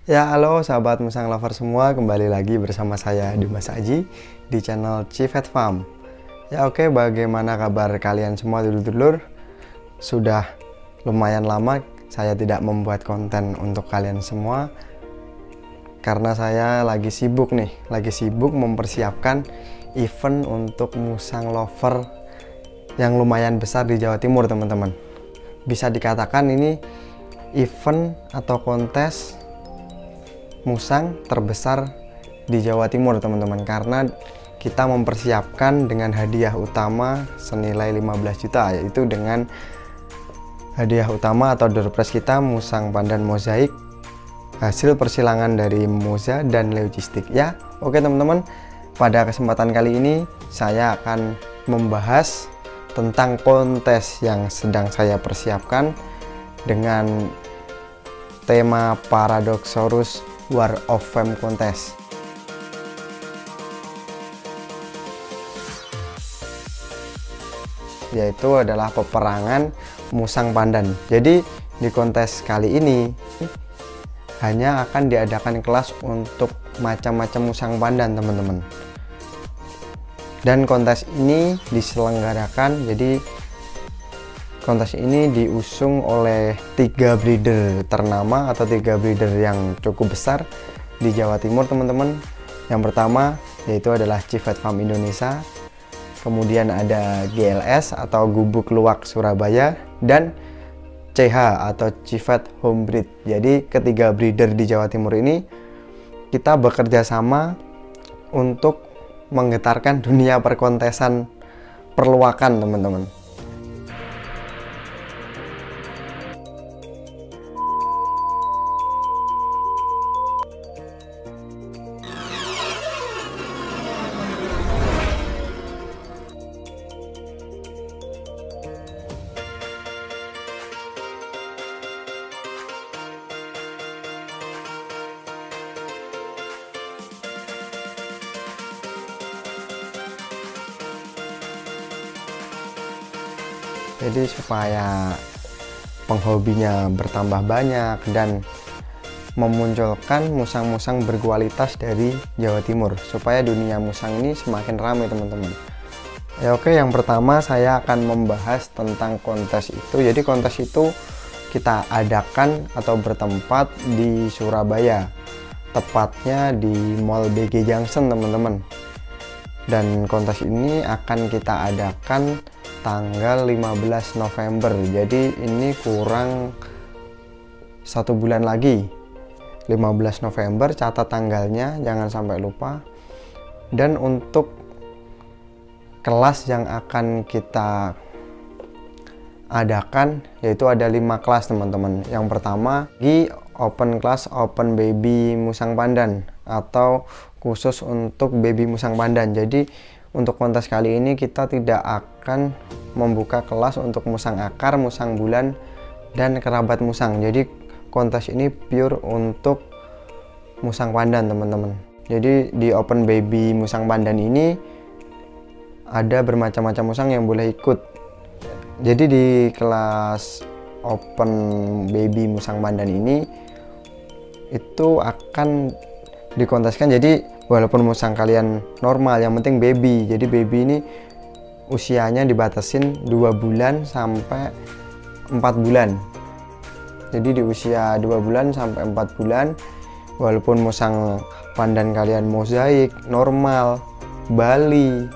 Ya, halo sahabat musang lover semua, kembali lagi bersama saya Dimas Aji di channel Civet Farm. Ya oke, bagaimana kabar kalian semua dulur-dulur? Sudah lumayan lama saya tidak membuat konten untuk kalian semua karena saya lagi sibuk mempersiapkan event untuk musang lover yang lumayan besar di Jawa Timur, teman-teman. Bisa dikatakan ini event atau kontes musang terbesar di Jawa Timur, teman-teman, karena kita mempersiapkan dengan hadiah utama senilai 15 juta, yaitu dengan hadiah utama atau door prize kita musang pandan mozaik hasil persilangan dari Moza dan Logistik. Ya oke teman-teman, pada kesempatan kali ini saya akan membahas tentang kontes yang sedang saya persiapkan dengan tema Paradoxurus War of Fame Contest. Yaitu adalah peperangan musang pandan. Jadi di kontes kali ini hanya akan diadakan kelas untuk macam-macam musang pandan, teman-teman. Dan kontes ini diselenggarakan, jadi kontes ini diusung oleh 3 breeder ternama atau 3 breeder yang cukup besar di Jawa Timur, teman-teman. Yang pertama yaitu adalah Civet Farm Indonesia, kemudian ada GLS atau Gubuk Luwak Surabaya, dan CH atau Civet Homebreed. Jadi ketiga breeder di Jawa Timur ini kita bekerja sama untuk menggetarkan dunia perkontesan perluakan, teman-teman. Jadi supaya penghobinya bertambah banyak dan memunculkan musang-musang berkualitas dari Jawa Timur, supaya dunia musang ini semakin ramai, teman-teman. Ya oke, yang pertama saya akan membahas tentang kontes itu. Jadi kontes itu kita adakan atau bertempat di Surabaya, tepatnya di Mall BG Junction, teman-teman. Dan kontes ini akan kita adakan tanggal 15 November. Jadi ini kurang 1 bulan lagi. 15 November, catat tanggalnya, jangan sampai lupa. Dan untuk kelas yang akan kita adakan yaitu ada 5 kelas, teman-teman. Yang pertama di open class open baby musang pandan atau khusus untuk baby musang pandan. Jadi untuk kontes kali ini kita tidak akan membuka kelas untuk musang akar, musang bulan, dan kerabat musang. Jadi kontes ini pure untuk musang pandan, teman-teman. Jadi di open baby musang pandan ini ada bermacam-macam musang yang boleh ikut. Jadi di kelas open baby musang pandan ini itu akan dikonteskan. Jadi walaupun musang kalian normal, yang penting baby. Jadi baby ini usianya dibatasin 2 bulan sampai 4 bulan. Jadi di usia 2 bulan sampai 4 bulan, walaupun musang pandan kalian mozaik, normal, Bali,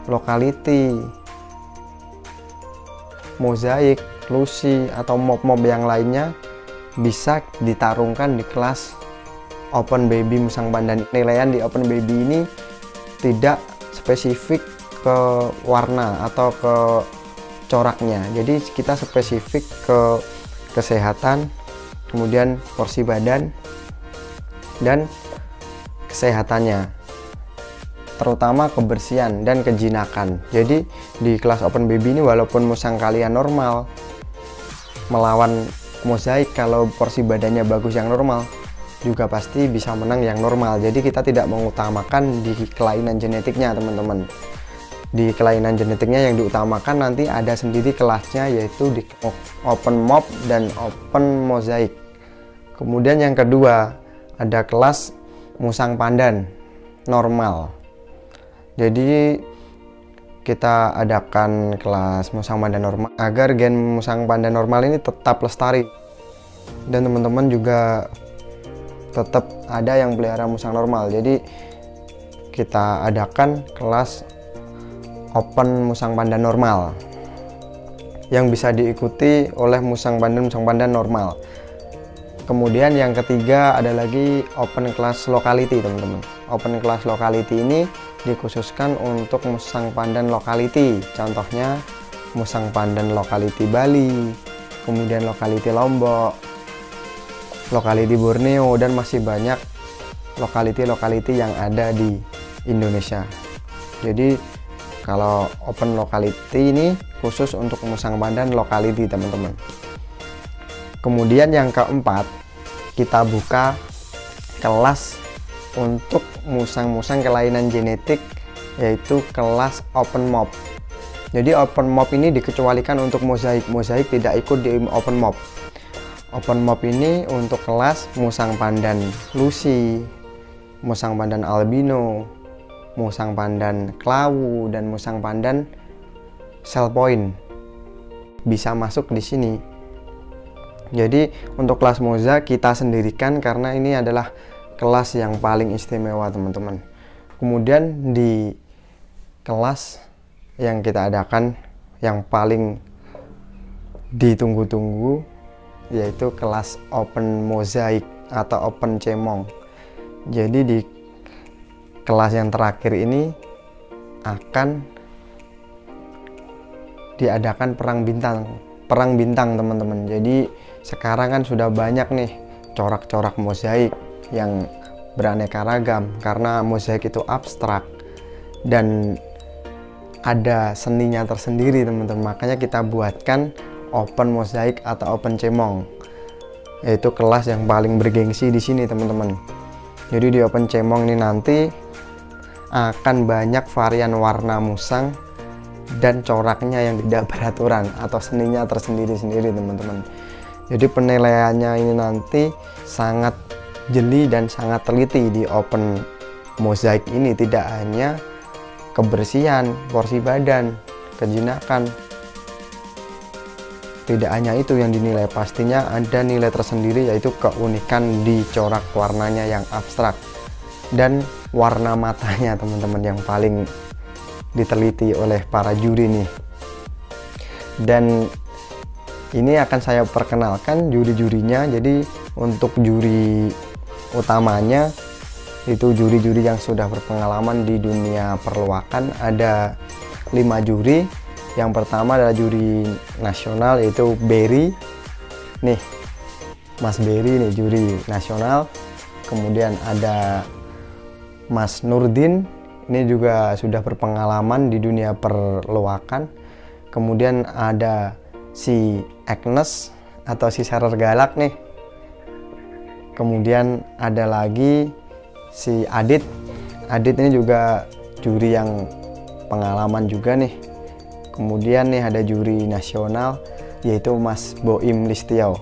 lokality, mozaik, lucy, atau mob-mob yang lainnya bisa ditarungkan di kelas open baby musang pandan. Penilaian di open baby ini tidak spesifik ke warna atau ke coraknya, jadi kita spesifik ke kesehatan, kemudian porsi badan dan kesehatannya, terutama kebersihan dan kejinakan. Jadi di kelas open baby ini walaupun musang kalian normal melawan mozaik, kalau porsi badannya bagus yang normal juga pasti bisa menang yang normal. Jadi kita tidak mengutamakan di kelainan genetiknya, teman-teman. Di kelainan genetiknya yang diutamakan nanti ada sendiri kelasnya, yaitu di open mob dan open mozaik. Kemudian yang kedua ada kelas musang pandan normal. Jadi kita adakan kelas musang pandan normal agar gen musang pandan normal ini tetap lestari, dan teman-teman juga tetap ada yang pelihara musang normal. Jadi kita adakan kelas open musang pandan normal yang bisa diikuti oleh musang pandan normal. Kemudian yang ketiga ada lagi open class locality, teman-teman. Open class locality ini dikhususkan untuk musang pandan locality. Contohnya musang pandan locality Bali, kemudian locality Lombok, locality Borneo, dan masih banyak locality yang ada di Indonesia. Jadi kalau open locality ini khusus untuk musang pandan locality, teman-teman. Kemudian yang keempat, kita buka kelas untuk musang-musang kelainan genetik, yaitu kelas open mop. Jadi open mop ini dikecualikan untuk mozaik tidak ikut di open mop. Open mop ini untuk kelas musang pandan Lucy, musang pandan albino, musang pandan klawu, dan musang pandan shell point bisa masuk di sini. Jadi untuk kelas moza kita sendirikan karena ini adalah kelas yang paling istimewa, teman-teman. Kemudian di kelas yang kita adakan yang paling ditunggu-tunggu yaitu kelas open mozaik atau open cemong. Jadi di kelas yang terakhir ini akan diadakan perang bintang, teman-teman. Jadi sekarang kan sudah banyak nih corak-corak mozaik yang beraneka ragam karena mozaik itu abstrak dan ada seninya tersendiri, teman-teman. Makanya kita buatkan open mozaik atau open cemong, yaitu kelas yang paling bergengsi di sini, teman-teman. Jadi di open cemong ini nanti akan banyak varian warna musang dan coraknya yang tidak beraturan atau seninya tersendiri-sendiri, teman-teman. Jadi penilaiannya ini nanti sangat jeli dan sangat teliti di open mozaik ini. Tidak hanya kebersihan, porsi badan, kejinakan, tidak hanya itu yang dinilai, pastinya ada nilai tersendiri yaitu keunikan di corak warnanya yang abstrak dan warna matanya, teman-teman, yang paling diteliti oleh para juri nih. Dan ini akan saya perkenalkan juri-jurinya. Jadi untuk juri utamanya itu juri-juri yang sudah berpengalaman di dunia perluakan. Ada 5 juri. Yang pertama adalah juri nasional, yaitu Berry. Nih, Mas Berry nih, juri nasional. Kemudian ada Mas Nurdin, ini juga sudah berpengalaman di dunia perluakan. Kemudian ada si Agnes atau si Sarer Galak nih. Kemudian ada lagi si Adit. Adit ini juga juri yang pengalaman juga nih. Kemudian nih ada juri nasional yaitu Mas Boim Listio.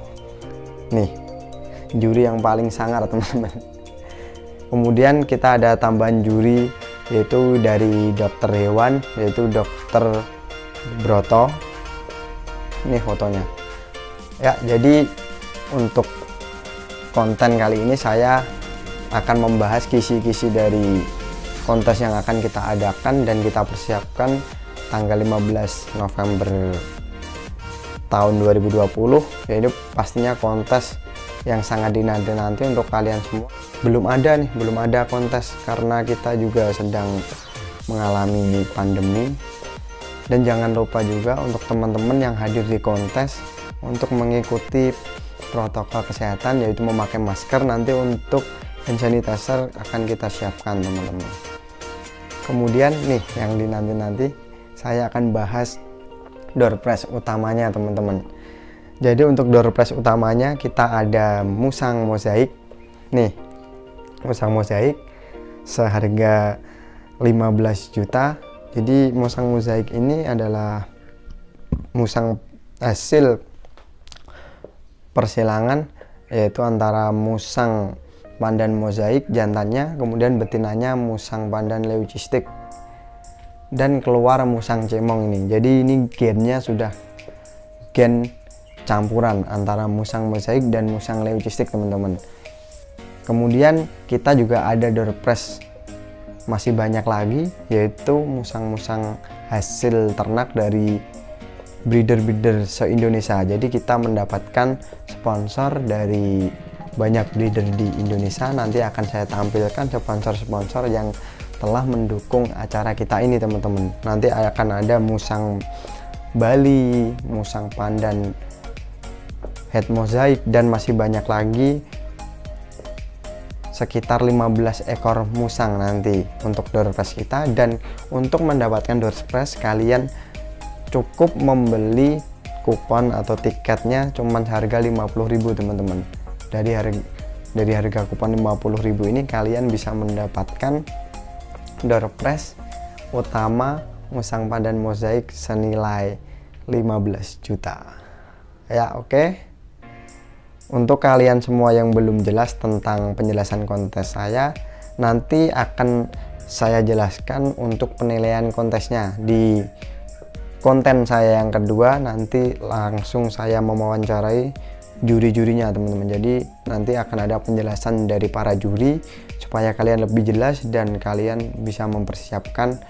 Nih, juri yang paling sangar, teman-teman. Kemudian kita ada tambahan juri yaitu dari dokter hewan, yaitu dokter Broto. Ini fotonya ya. Jadi untuk konten kali ini saya akan membahas kisi-kisi dari kontes yang akan kita adakan dan kita persiapkan tanggal 15 November tahun 2020. Ya, ini pastinya kontes yang sangat dinanti-nanti untuk kalian semua. Belum ada kontes karena kita juga sedang mengalami pandemi. Dan jangan lupa juga untuk teman-teman yang hadir di kontes untuk mengikuti protokol kesehatan, yaitu memakai masker. Nanti untuk hand sanitizer akan kita siapkan, teman-teman. Kemudian nih yang dinanti-nanti saya akan bahas door prize utamanya, teman-teman. Jadi untuk door prize utamanya kita ada musang mozaik. Nih, musang mozaik seharga 15 juta. Jadi musang mozaik ini adalah musang hasil persilangan yaitu antara musang pandan mozaik jantannya, kemudian betinanya musang pandan leucistic, dan keluar musang cemong ini. Jadi ini gennya sudah gen campuran antara musang mozaik dan musang leucistic, teman-teman. Kemudian kita juga ada doorpress masih banyak lagi, yaitu musang-musang hasil ternak dari breeder-breeder se-Indonesia. Jadi kita mendapatkan sponsor dari banyak breeder di Indonesia. Nanti akan saya tampilkan sponsor-sponsor yang telah mendukung acara kita ini, teman-teman. Nanti akan ada musang Bali, musang pandan het mozaik, dan masih banyak lagi, sekitar 15 ekor musang nanti untuk doorpress kita. Dan untuk mendapatkan doorpress kalian cukup membeli kupon atau tiketnya cuman harga 50.000, teman-teman. Dari harga kupon 50.000 ini kalian bisa mendapatkan doorpress utama musang pandan mozaik senilai 15 juta. Ya, oke. Untuk kalian semua yang belum jelas tentang penjelasan kontes saya, nanti akan saya jelaskan untuk penilaian kontesnya di konten saya yang kedua. Nanti langsung saya mewawancarai juri-jurinya, teman-teman. Jadi nanti akan ada penjelasan dari para juri supaya kalian lebih jelas dan kalian bisa mempersiapkan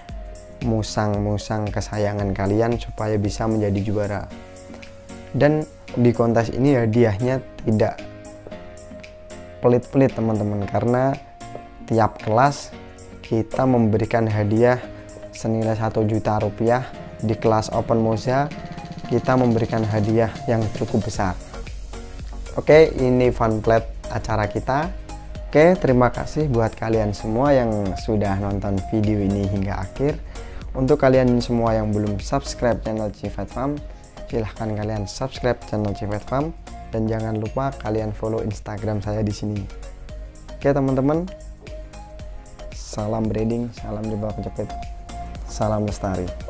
musang-musang kesayangan kalian supaya bisa menjadi juara. Dan di kontes ini hadiahnya tidak pelit-pelit, teman-teman, karena tiap kelas kita memberikan hadiah senilai 1 juta rupiah. Di kelas Open Moza kita memberikan hadiah yang cukup besar. Oke, ini fun plate acara kita. Oke, terima kasih buat kalian semua yang sudah nonton video ini hingga akhir. Untuk kalian semua yang belum subscribe channel Civet Farm, silahkan kalian subscribe channel Civet Farm, dan jangan lupa kalian follow Instagram saya di sini. Oke, teman-teman, salam breeding, salam di bawah kejepit, salam lestari.